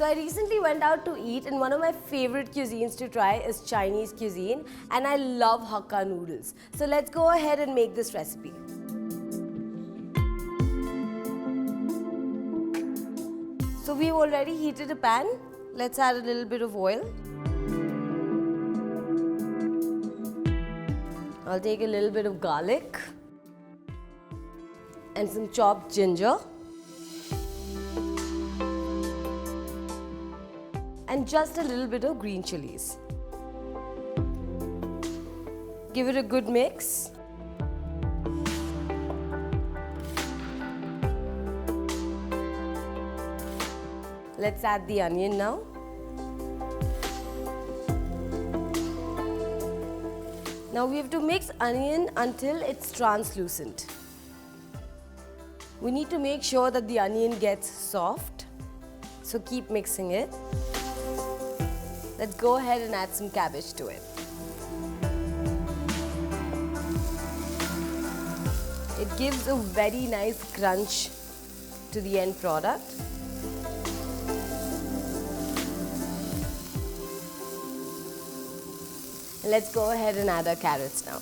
So I recently went out to eat and one of my favorite cuisines to try is Chinese cuisine and I love Hakka noodles. So let's go ahead and make this recipe. So we've already heated a pan. Let's add a little bit of oil. I'll take a little bit of garlic and some chopped ginger. And just a little bit of green chilies. Give it a good mix. Let's add the onion now. Now we have to mix onion until it's translucent. We need to make sure that the onion gets soft, so keep mixing it. Let's go ahead and add some cabbage to it. It gives a very nice crunch to the end product. Let's go ahead and add our carrots now.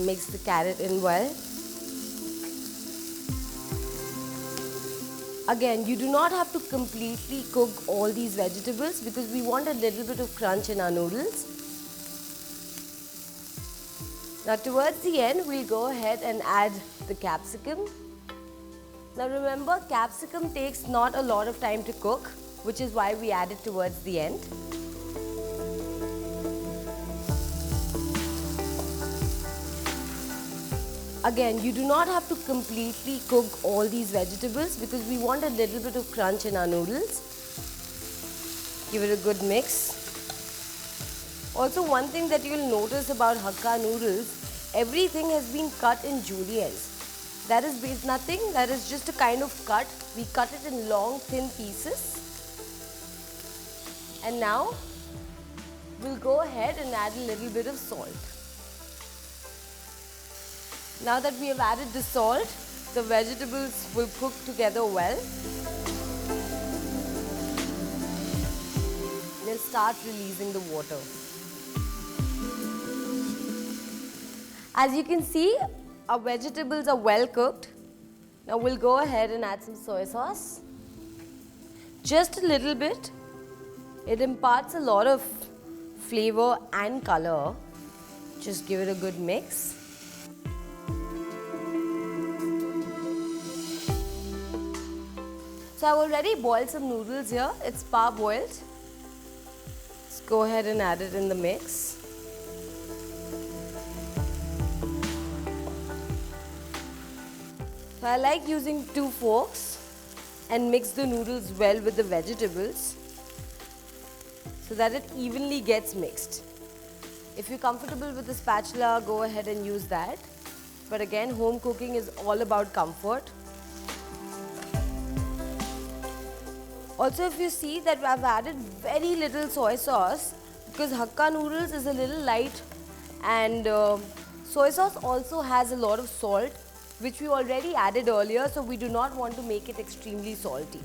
Mix the carrot in well. Again, you do not have to completely cook all these vegetables because we want a little bit of crunch in our noodles. Now towards the end, we'll go ahead and add the capsicum. Now remember, capsicum takes not a lot of time to cook, which is why we add it towards the end. Again, you do not have to completely cook all these vegetables because we want a little bit of crunch in our noodles. Give it a good mix. Also, one thing that you will notice about Hakka noodles, everything has been cut in juliennes. That is nothing, that is just a kind of cut. We cut it in long, thin pieces. And now, we'll go ahead and add a little bit of salt. Now that we have added the salt, the vegetables will cook together well. They'll start releasing the water. As you can see, our vegetables are well cooked. Now we'll go ahead and add some soy sauce. Just a little bit. It imparts a lot of flavor and color. Just give it a good mix. So I've already boiled some noodles here. It's parboiled. Let's go ahead and add it in the mix. So I like using 2 forks and mix the noodles well with the vegetables so that it evenly gets mixed. If you're comfortable with the spatula, go ahead and use that. But again, home cooking is all about comfort. Also, if you see that I've added very little soy sauce because Hakka noodles is a little light and soy sauce also has a lot of salt which we already added earlier, so we do not want to make it extremely salty.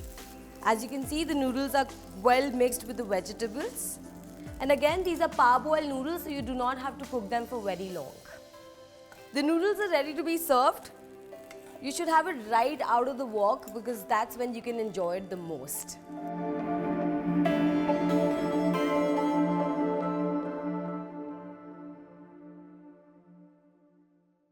As you can see, the noodles are well mixed with the vegetables. And again, these are parboiled noodles, so you do not have to cook them for very long. The noodles are ready to be served. You should have it right out of the wok because that's when you can enjoy it the most.